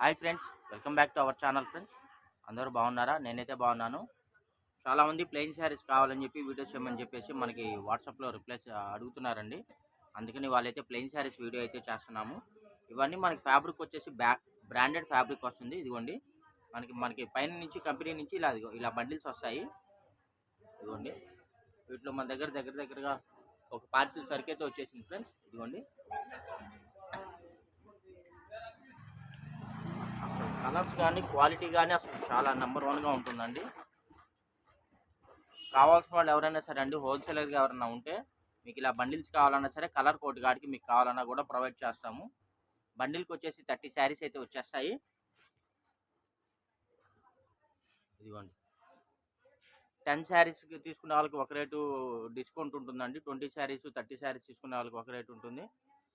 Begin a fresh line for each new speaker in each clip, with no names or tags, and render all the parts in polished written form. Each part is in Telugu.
Hi friends, welcome back to our channel friends. అందరూ బాగున్నారా? నేనైతే బాగున్నాను. చాలామంది ప్లెయిన్ శారీస్ కావాలని చెప్పి వీడియోస్ చేయమని చెప్పేసి మనకి వాట్సాప్లో రిప్లైస్ అడుగుతున్నారండి. అందుకని వాళ్ళైతే ప్లెయిన్ శారీస్ వీడియో అయితే చేస్తున్నాము. ఇవన్నీ మనకి ఫ్యాబ్రిక్ వచ్చేసి బ్రాండెడ్ ఫ్యాబ్రిక్ వస్తుంది. ఇదిగోండి, మనకి మనకి పైన నుంచి కంపెనీ నుంచి ఇలా బండిల్స్ వస్తాయి. ఇదిగోండి, వీటిలో మన దగ్గరగా ఒక పార్సిల్ సరుకు అయితే వచ్చేసింది ఫ్రెండ్స్. ఇదిగోండి, కలర్స్ కానీ క్వాలిటీ కానీ అసలు చాలా నెంబర్ వన్గా ఉంటుందండి. కావాల్సిన వాళ్ళు ఎవరైనా సరే అండి, హోల్సేలర్గా ఎవరైనా ఉంటే మీకు ఇలా బండిల్స్ కావాలన్నా సరే కలర్ కోడ్ కాడికి మీకు కావాలన్నా కూడా ప్రొవైడ్ చేస్తాము. బండిల్కి వచ్చేసి 30 శారీస్ అయితే వచ్చేస్తాయి. ఇదిగోండి, 10 శారీస్కి తీసుకునే వాళ్ళకి ఒక రేటు డిస్కౌంట్ ఉంటుందండి. 20 శారీస్ 30 శారీస్ తీసుకునే వాళ్ళకి ఒక రేటు ఉంటుంది.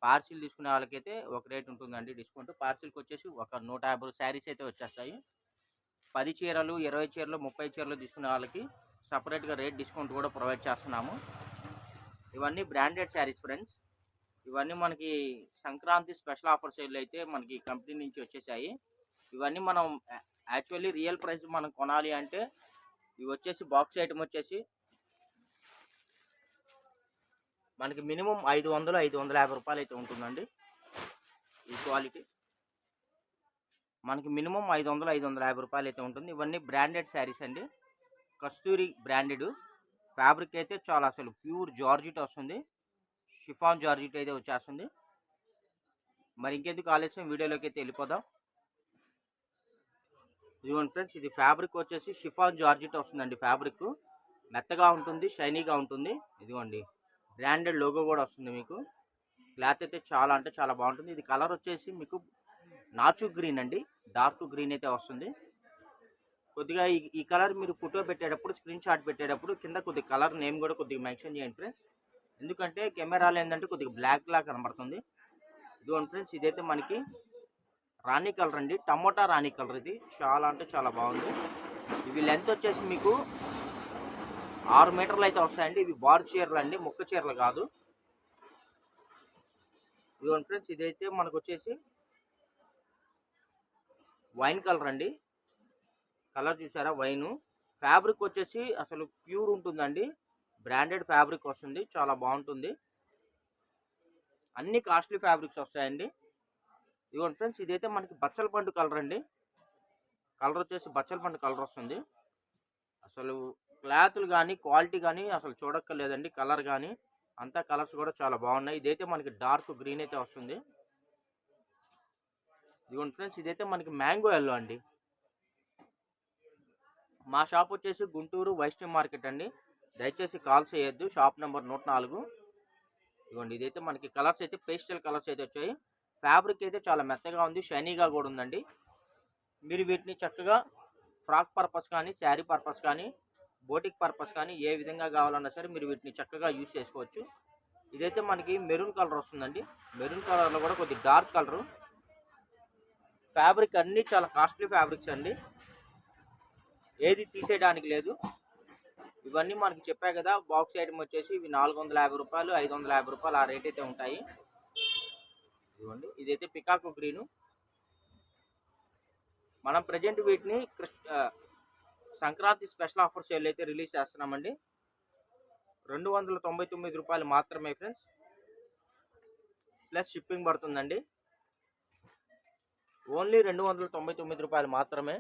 పార్సిల్ తీసుకునే వాళ్ళకైతే ఒక రేటు ఉంటుందండి డిస్కౌంట్. పార్సిల్కి వచ్చేసి ఒక 150 శారీస్ అయితే వచ్చేస్తాయి. 10 చీరలు 20 చీరలు 30 చీరలు తీసుకునే వాళ్ళకి సపరేట్గా రేట్ డిస్కౌంట్ కూడా ప్రొవైడ్ చేస్తున్నాము. ఇవన్నీ బ్రాండెడ్ శారీస్ ఫ్రెండ్స్. ఇవన్నీ మనకి సంక్రాంతి స్పెషల్ ఆఫర్ సేల్ అయితే మనకి కంపెనీ నుంచి వచ్చేసాయి. ఇవన్నీ మనం యాక్చువల్లీ రియల్ ప్రైస్ మనం కొనాలి అంటే ఇవి వచ్చేసి బాక్స్ ఐటమ్ వచ్చేసి మనకి మినిమం 550 రూపాయలు అయితే ఉంటుందండి. ఈ క్వాలిటీ మనకి మినిమం 550 రూపాయలు అయితే ఉంటుంది. ఇవన్నీ బ్రాండెడ్ శారీస్ అండి. కస్తూరి బ్రాండెడ్ ఫ్యాబ్రిక్ అయితే చాలా అసలు ప్యూర్ జార్జిట్ వస్తుంది. షిఫాన్ జార్జిట్ అయితే వచ్చేస్తుంది. మరి ఇంకెందుకు ఆలస్యం, వీడియోలోకి అయితే వెళ్ళిపోదాం. ఇదిగోండి ఫ్రెండ్స్, ఇది ఫ్యాబ్రిక్ వచ్చేసి షిఫాన్ జార్జిట్ వస్తుందండి. ఫ్యాబ్రిక్ మెత్తగా ఉంటుంది, షైనీగా ఉంటుంది. ఇదిగోండి, బ్రాండెడ్ లోగో కూడా వస్తుంది మీకు. క్లాత్ అయితే చాలా అంటే చాలా బాగుంటుంది. ఇది కలర్ వచ్చేసి మీకు నాచు గ్రీన్ అండి, డార్క్ గ్రీన్ అయితే వస్తుంది. కొద్దిగా ఈ కలర్ మీరు ఫోటో పెట్టేటప్పుడు, స్క్రీన్ షాట్ పెట్టేటప్పుడు కింద కొద్దిగా కలర్ నేమ్ కూడా కొద్దిగా మెన్షన్ చేయండి ఫ్రెండ్స్. ఎందుకంటే కెమెరాలో ఏంటంటే కొద్దిగా బ్లాక్ లా కనబడుతుంది. ఇదిగోండి ఫ్రెండ్స్, ఇదైతే మనకి రాణి కలర్ అండి, టమోటా రాణి కలర్. ఇది చాలా అంటే చాలా బాగుంది. ఇవి లెంత్ వచ్చేసి మీకు 6 మీటర్లు అయితే వస్తాయండి. ఇవి బార్ చీరలు అండి, ముక్క చీరలు కాదు. ఇదిగోండి ఫ్రెండ్స్, ఇదైతే మనకు వచ్చేసి వైన్ కలర్ అండి. కలర్ చూసారా, వైను. ఫ్యాబ్రిక్ వచ్చేసి అసలు ప్యూర్ ఉంటుందండి, బ్రాండెడ్ ఫ్యాబ్రిక్ వస్తుంది, చాలా బాగుంటుంది. అన్ని కాస్ట్లీ ఫ్యాబ్రిక్స్ వస్తాయండి. ఇదిగోండి ఫ్రెండ్స్, ఇదైతే మనకి బచ్చల పండు కలర్ అండి. కలర్ వచ్చేసి బచ్చల పండు కలర్ వస్తుంది. అసలు క్లాత్లు కానీ క్వాలిటీ కానీ అసలు చూడక్కర్లేదండి. కలర్ కానీ అంతా కలర్స్ కూడా చాలా బాగున్నాయి. ఇదైతే మనకి డార్క్ గ్రీన్ అయితే వస్తుంది. ఇదిగోండి ఫ్రెండ్స్, ఇదైతే మనకి మ్యాంగో ఎల్లో అండి. మా షాప్ వచ్చేసి గుంటూరు వైష్ణవ్ మార్కెట్ అండి. దయచేసి కాల్ చేయొద్దు. Shop number 104. ఇదిగోండి, ఇదైతే మనకి కలర్స్ అయితే పేస్టల్ కలర్స్ అయితే వచ్చాయి. ఫ్యాబ్రిక్ అయితే చాలా మెత్తగా ఉంది, షైనీగా కూడా ఉందండి. మీరు వీటిని చక్కగా ఫ్రాక్ పర్పస్ కానీ, శారీ పర్పస్ కానీ, బోటిక్ పర్పస్ కానీ ఏ విధంగా కావాలన్నా సరే మీరు వీటిని చక్కగా యూజ్ చేసుకోవచ్చు. ఇదైతే మనకి మెరూన్ కలర్ వస్తుందండి. మెరూన్ కలర్లో కూడా కొద్ది డార్క్ కలరు. ఫ్యాబ్రిక్ అన్నీ చాలా కాస్ట్లీ ఫ్యాబ్రిక్స్ అండి, ఏది తీసేయడానికి లేదు. ఇవన్నీ మనకి చెప్పా కదా, బాక్స్ ఐటమ్ వచ్చేసి ఇవి 450 రూపాయలు 550 రూపాయలు ఆ రేట్ అయితే ఉంటాయి. ఇదిగోండి, ఇదైతే పికాకు గ్రీను. మనం ప్రజెంట్ వీటిని సంక్రాంతి స్పెషల్ ఆఫర్ సేల్ అయితే రిలీజ్ చేస్తున్నామండి. 299 రూపాయలు మాత్రమే ఫ్రెండ్స్, ప్లస్ షిప్పింగ్ పడుతుందండి. ఓన్లీ 299 రూపాయలు మాత్రమే.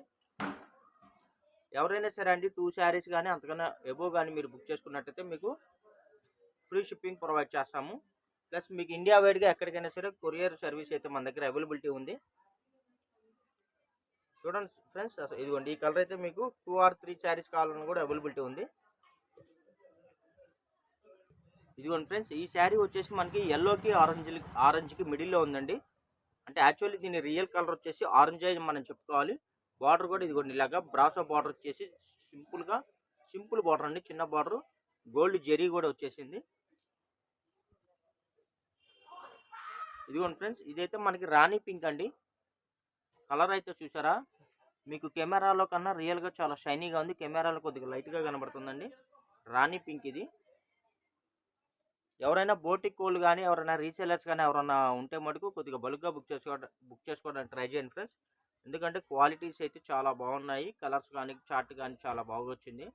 ఎవరైనా సరే అండి 2 శారీస్ కానీ అంతకన్నా ఎబో కానీ మీరు బుక్ చేసుకున్నట్టయితే మీకు ఫ్రీ షిప్పింగ్ ప్రొవైడ్ చేస్తాము. ప్లస్ మీకు ఇండియా వైడ్గా ఎక్కడికైనా సరే కొరియర్ సర్వీస్ అయితే మన దగ్గర అవైలబిలిటీ ఉంది. చూడండి ఫ్రెండ్స్, ఇదిగోండి, ఈ కలర్ అయితే మీకు 2 or 3 శారీస్ కావాలని కూడా అవైలబిలిటీ ఉంది. ఇదిగోండి ఫ్రెండ్స్, ఈ శారీ వచ్చేసి మనకి ఎల్లోకి ఆరెంజ్కి మిడిల్లో ఉందండి. అంటే యాక్చువల్లీ దీని రియల్ కలర్ వచ్చేసి ఆరెంజ్ అని మనం చెప్పుకోవాలి. బార్డర్ కూడా ఇదిగోండి ఇలాగా బ్రాసో బార్డర్ వచ్చేసి సింపుల్ బార్డర్ అండి, చిన్న బార్డర్. గోల్డ్ జెరీ కూడా వచ్చేసింది. ఇదిగోండి ఫ్రెండ్స్, ఇదైతే మనకి రాణి పింక్ అండి. కలర్ అయితే చూసారా, మీకు కెమెరాలో కన్నా రియల్గా చాలా షైనీగా ఉంది. కెమెరాలో కొద్దిగా లైట్గా కనబడుతుందండి. రాణి పింక్ ఇది. ఎవరైనా బోటిక్ కోళ్ళు కానీ ఎవరైనా రీసేలర్స్ కానీ ఎవరైనా ఉంటే మటుకు కొద్దిగా బల్క్గా బుక్ చేసుకోవడానికి ట్రై చేయండి ఫ్రెండ్స్. ఎందుకంటే క్వాలిటీస్ అయితే చాలా బాగున్నాయి, కలర్స్ కానీ చార్ట్ కానీ చాలా బాగా వచ్చింది.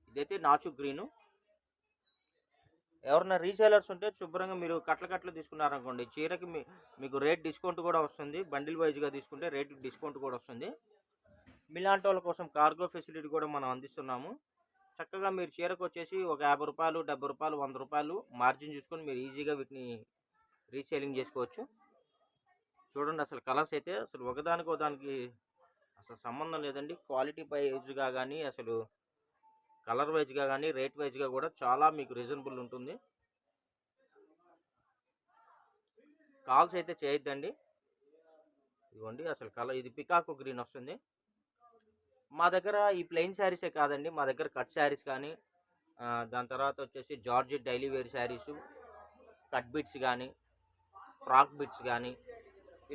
ఇదైతే నాచు గ్రీను. ఎవరైనా రీసేలర్స్ ఉంటే శుభ్రంగా మీరు కట్ల తీసుకున్నారనుకోండి, చీరకి మీకు రేట్ డిస్కౌంట్ కూడా వస్తుంది. బండిల్ వైజ్గా తీసుకుంటే రేట్ డిస్కౌంట్ కూడా వస్తుంది. మీలాంటి వాళ్ళ కోసం కార్గో ఫెసిలిటీ కూడా మనం అందిస్తున్నాము. చక్కగా మీరు చీరకు వచ్చేసి ఒక 50 రూపాయలు, 70 రూపాయలు, 100 రూపాయలు మార్జిన్ చూసుకొని మీరు ఈజీగా వీటిని రీసేలింగ్ చేసుకోవచ్చు. చూడండి అసలు కలర్స్ అయితే అసలు ఒకదానికి ఒకదానికి అసలు సంబంధం లేదండి. క్వాలిటీ వైజ్గా కానీ, అసలు కలర్ వైజ్గా కానీ, రేట్ వైజ్గా కూడా చాలా మీకు రీజనబుల్ ఉంటుంది. కాల్స్ అయితే చేయొద్దండి. ఇదిగోండి అసలు కలర్ ఇది పికాకో గ్రీన్ వస్తుంది. మా దగ్గర ఈ ప్లెయిన్ శారీసే కాదండి, మా దగ్గర కట్ శారీస్ కానీ, దాని తర్వాత వచ్చేసి georgette daily wear saris, cut bits కానీ, ఫ్రాక్ బిట్స్ కానీ,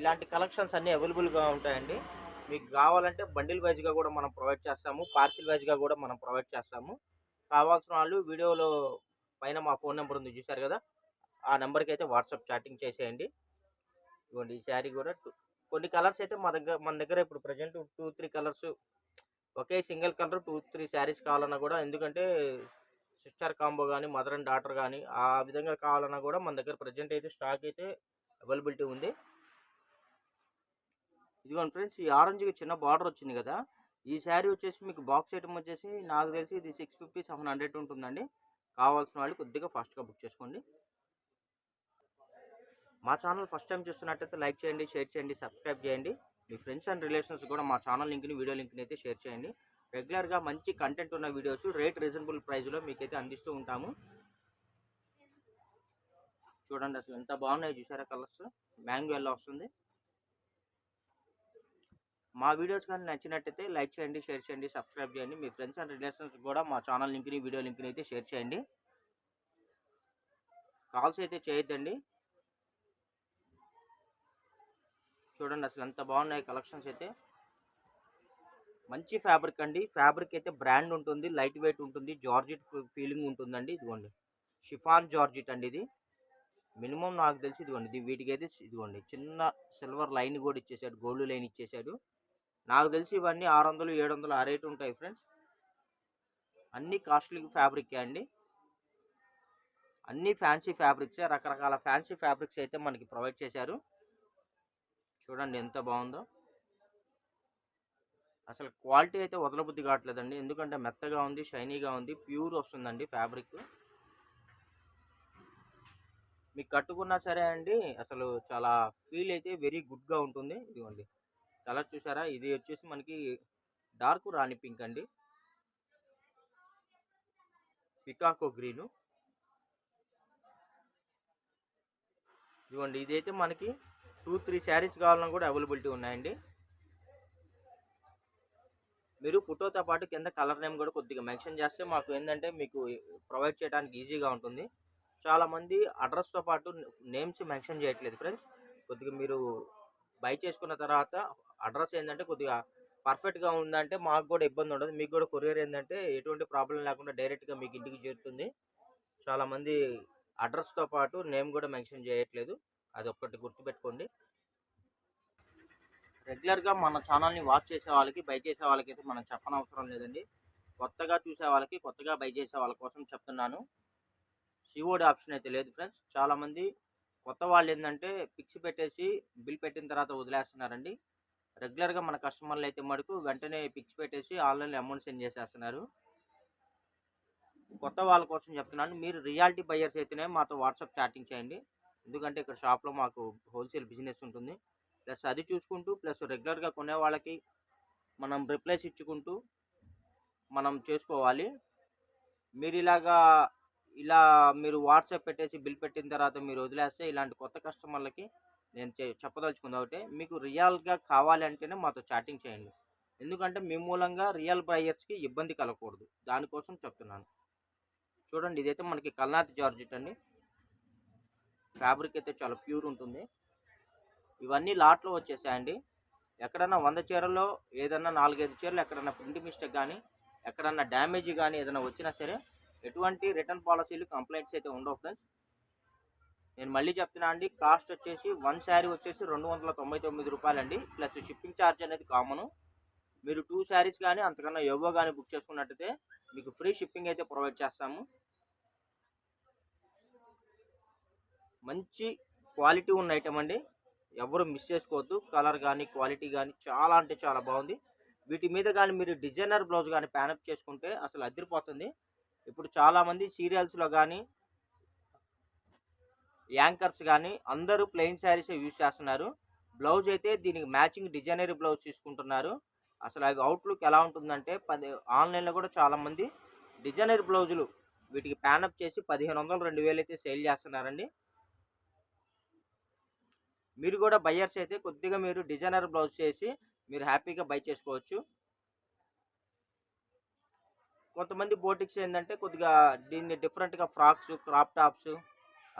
ఇలాంటి కలెక్షన్స్ అన్నీ అవైలబుల్గా ఉంటాయండి. మీకు కావాలంటే బండిల్ వైజ్గా కూడా మనం ప్రొవైడ్ చేస్తాము, పార్సిల్ వైజ్గా కూడా మనం ప్రొవైడ్ చేస్తాము. కావాల్సిన వాళ్ళు వీడియోలో పైన మా ఫోన్ నెంబర్ ఉంది చూశారు కదా, ఆ నెంబర్కి అయితే వాట్సాప్ చాటింగ్ చేసేయండి. ఇవ్వండి ఈ శారీ కూడా కొన్ని కలర్స్ అయితే మన దగ్గర ఇప్పుడు ప్రజెంట్ 2-3 కలర్స్, ఒకే సింగిల్ కలర్ 2-3 శారీస్ కావాలన్నా కూడా, ఎందుకంటే సిస్టర్ కాంబో కానీ, మదర్ అండ్ డాటర్ కానీ ఆ విధంగా కావాలన్నా కూడా మన దగ్గర ప్రజెంట్ అయితే స్టాక్ అయితే అవైలబిలిటీ ఉంది. ఇదిగోండి ఫ్రెండ్స్, ఈ ఆరెంజ్కి చిన్న బార్డర్ వచ్చింది కదా, ఈ శారీ వచ్చేసి మీకు బాక్స్ ఐటమ్ వచ్చేసి నాకు తెలిసి ఇది 650-700 ఉంటుందండి. కావాల్సిన వాళ్ళు కొద్దిగా ఫాస్ట్గా బుక్ చేసుకోండి. మా ఛానల్ ఫస్ట్ టైం చూస్తున్నట్టయితే లైక్ చేయండి, షేర్ చేయండి, సబ్స్క్రైబ్ చేయండి. మీ ఫ్రెండ్స్ అండ్ రిలేషన్స్ కూడా మా ఛానల్ లింక్ని, వీడియో లింక్ని అయితే షేర్ చేయండి. రెగ్యులర్గా మంచి కంటెంట్ ఉన్న వీడియోస్ రేట్ రీజనబుల్ ప్రైస్లో మీకైతే అందిస్తూ ఉంటాము. చూడండి అసలు ఎంత బాగున్నాయి చూసారా కలర్స్. మ్యాంగో ఎల్లో వస్తుంది. మా వీడియోస్ కానీ నచ్చినట్టయితే లైక్ చేయండి, షేర్ చేయండి, సబ్స్క్రైబ్ చేయండి. మీ ఫ్రెండ్స్ అండ్ రిలేషన్స్ కూడా మా ఛానల్ లింక్ని, వీడియో లింక్ని అయితే షేర్ చేయండి. కాల్స్ అయితే చేయొద్దండి. చూడండి అసలు ఎంత బాగున్నాయి కలెక్షన్స్ అయితే. మంచి ఫ్యాబ్రిక్ అండి. ఫ్యాబ్రిక్ అయితే బ్రాండ్ ఉంటుంది, లైట్ వెయిట్ ఉంటుంది, జార్జెట్ ఫీలింగ్ ఉంటుందండి. ఇదిగోండి షిఫాన్ జార్జెట్ అండి ఇది. మినిమం నాకు తెలిసి ఇదిగోండి వీటికి అయితే ఇదిగోండి చిన్న సిల్వర్ లైన్ కూడా ఇచ్చేసాడు, గోల్డ్ లైన్ ఇచ్చేసాడు. నాకు తెలిసి ఇవన్నీ 600-700 ఆ రేటు ఉంటాయి ఫ్రెండ్స్. అన్నీ కాస్ట్లీ ఫ్యాబ్రికే అండి, అన్నీ ఫ్యాన్సీ ఫ్యాబ్రిక్సే. రకరకాల ఫ్యాన్సీ ఫ్యాబ్రిక్స్ అయితే మనకి ప్రొవైడ్ చేశారు. చూడండి ఎంత బాగుందో. అసలు క్వాలిటీ అయితే వదలబుద్ధి కావట్లేదండి, ఎందుకంటే మెత్తగా ఉంది, షైనీగా ఉంది, ప్యూర్ వస్తుందండి ఫ్యాబ్రిక్. మీకు కట్టుకున్నా సరే అండి, అసలు చాలా ఫీల్ అయితే వెరీ గుడ్గా ఉంటుంది. ఇదిగోండి కలర్ చూసారా, ఇది వచ్చేసి మనకి డార్క్ రాణి పింక్ అండి, పికాకో గ్రీను. ఇదిగోండి ఇదైతే మనకి 2-3 శారీస్ కావాలన్నా కూడా అవైలబిలిటీ ఉన్నాయండి. మీరు ఫోటోతో పాటు కింద కలర్ నేమ్ కూడా కొద్దిగా మెన్షన్ చేస్తే మాకు ఏంటంటే మీకు ప్రొవైడ్ చేయడానికి ఈజీగా ఉంటుంది. చాలామంది అడ్రస్తో పాటు నేమ్స్ మెన్షన్ చేయట్లేదు ఫ్రెండ్స్. కొద్దిగా మీరు బై చేసుకున్న తర్వాత అడ్రస్ ఏంటంటే కొద్దిగా పర్ఫెక్ట్గా ఉందంటే మాకు కూడా ఇబ్బంది ఉండదు, మీకు కూడా కొరియర్ ఏంటంటే ఎటువంటి ప్రాబ్లం లేకుండా డైరెక్ట్గా మీకు ఇంటికి చేరుతుంది. చాలామంది అడ్రస్తో పాటు నేమ్ కూడా మెన్షన్ చేయట్లేదు, అది ఒక్కటి గుర్తుపెట్టుకోండి. రెగ్యులర్గా మన ఛానల్ని వాచ్ చేసే వాళ్ళకి, బై చేసే వాళ్ళకి అయితే మనం చెప్పనవసరం లేదండి. కొత్తగా చూసే వాళ్ళకి, కొత్తగా బై చేసే వాళ్ళ కోసం చెప్తున్నాను. సిఓడి ఆప్షన్ అయితే లేదు ఫ్రెండ్స్. చాలామంది కొత్త వాళ్ళు ఏంటంటే పిక్స్ పెట్టేసి బిల్ పెట్టిన తర్వాత వదిలేస్తున్నారండి. రెగ్యులర్గా మన కస్టమర్లు అయితే మటుకు వెంటనే పిక్స్ పెట్టేసి ఆన్లైన్లో అమౌంట్ సెండ్ చేసేస్తున్నారు. కొత్త వాళ్ళ కోసం చెప్తున్నాను, మీరు రియాలిటీ బయ్యర్స్ అయితేనే మాతో వాట్సాప్ చాటింగ్ చేయండి. ఎందుకంటే ఇక్కడ షాప్లో మాకు హోల్సేల్ బిజినెస్ ఉంటుంది, ప్లస్ అది చూసుకుంటూ ప్లస్ రెగ్యులర్గా కొనే వాళ్ళకి మనం రిప్లైస్ ఇచ్చుకుంటూ మనం చేసుకోవాలి. మీరు ఇలా మీరు వాట్సాప్ పెట్టేసి బిల్ పెట్టిన తర్వాత మీరు వదిలేస్తే ఇలాంటి కొత్త కస్టమర్లకి నేను చెప్పదలుచుకుంది ఒకటే, మీకు రియల్గా కావాలంటేనే మాతో చాటింగ్ చేయండి. ఎందుకంటే మీ మూలంగా రియల్ బయర్స్కి ఇబ్బంది కలగకూడదు, దానికోసం చెప్తున్నాను. చూడండి ఇదైతే మనకి కల్నాథ్ జార్జెట్ అండి. ఫ్యాబ్రిక్ అయితే చాలా ప్యూర్ ఉంటుంది. ఇవన్నీ లాట్లో వచ్చేసాయండి. ఎక్కడన్నా 100 చీరల్లో ఏదన్నా 4-5 చీరలు ఎక్కడన్నా ప్రింట్ మిస్టేక్ కానీ, ఎక్కడన్నా డ్యామేజ్ కానీ ఏదైనా వచ్చినా సరే ఎటువంటి రిటర్న్ పాలసీలు, కంప్లైంట్స్ అయితే ఉండవు ఫ్రెండ్స్. నేను మళ్ళీ చెప్తున్నా అండి, కాస్ట్ వచ్చేసి 1 శారీ వచ్చేసి 299 రూపాయలండి, ప్లస్ షిప్పింగ్ ఛార్జ్ అనేది కామను. మీరు 2 శారీస్ కానీ అంతకన్నా ఎవో కానీ బుక్ చేసుకున్నట్టయితే మీకు ఫ్రీ షిప్పింగ్ అయితే ప్రొవైడ్ చేస్తాము. మంచి క్వాలిటీ ఉన్న ఐటమ్ అండి, ఎవరు మిస్ చేసుకోవద్దు. కలర్ కానీ క్వాలిటీ కానీ చాలా అంటే చాలా బాగుంది. వీటి మీద కానీ మీరు డిజైనర్ బ్లౌజ్ కానీ ప్యానప్ చేసుకుంటే అసలు అదిరిపోతుంది. ఇప్పుడు చాలామంది సీరియల్స్లో కానీ యాంకర్స్ కానీ అందరూ ప్లెయిన్ శారీసే యూజ్ చేస్తున్నారు. బ్లౌజ్ అయితే దీనికి మ్యాచింగ్ డిజైనరీ బ్లౌజ్ తీసుకుంటున్నారు. అసలు అవి అవుట్లుక్ ఎలా ఉంటుందంటే ఆన్లైన్లో కూడా చాలామంది డిజైనరీ బ్లౌజులు వీటికి ప్యానప్ చేసి 1500 2000 అయితే సేల్ చేస్తున్నారండి. మీరు కూడా బయ్యర్స్ అయితే కొద్దిగా మీరు డిజైనర్ బ్లౌజ్ చేసి మీరు హ్యాపీగా బై చేసుకోవచ్చు. కొంతమంది బోటిక్స్ ఏంటంటే కొద్దిగా దీన్ని డిఫరెంట్గా ఫ్రాక్స్, క్రాప్ టాప్స్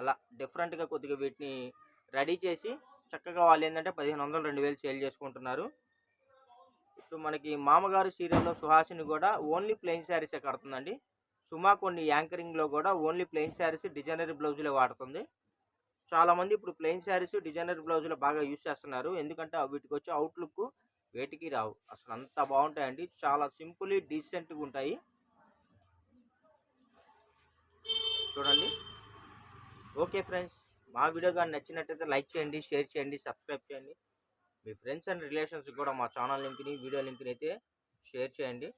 అలా డిఫరెంట్గా కొద్దిగా వీటిని రెడీ చేసి చక్కగా వాళ్ళు ఏంటంటే 1500 2000 సేల్ చేసుకుంటున్నారు. ఇప్పుడు మనకి మామగారు సీరియల్లో సుహాసిని కూడా ఓన్లీ ప్లెయిన్ శారీసే కడుతుందండి. సుమా కొన్ని యాంకరింగ్లో కూడా ఓన్లీ ప్లెయిన్ శారీస్ డిజైనరీ బ్లౌజులే వాడుతుంది. చాలామంది ఇప్పుడు ప్లెయిన్ శారీస్ డిజైనరీ బ్లౌజులు బాగా యూజ్ చేస్తున్నారు. ఎందుకంటే వీటికి వచ్చే అవుట్లుక్ వేటికి రావు, అసలు అంత బాగుంటాయండి. చాలా సింపుల్లీ డీసెంట్గా ఉంటాయి. చూడండి. ఓకే ఫ్రెండ్స్, మా వీడియో కానీ నచ్చినట్టయితే లైక్ చేయండి, షేర్ చేయండి, సబ్స్క్రైబ్ చేయండి. మీ ఫ్రెండ్స్ అండ్ రిలేషన్స్ కూడా మా ఛానల్ లింక్ని, వీడియో లింక్ని అయితే షేర్ చేయండి.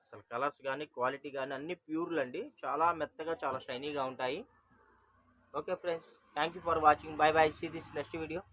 అసలు కలర్స్ కానీ క్వాలిటీ కానీ అన్ని ప్యూర్లు అండి, చాలా మెత్తగా చాలా షైనీగా ఉంటాయి. Okay friends, thank you for watching. Bye bye, see this next video.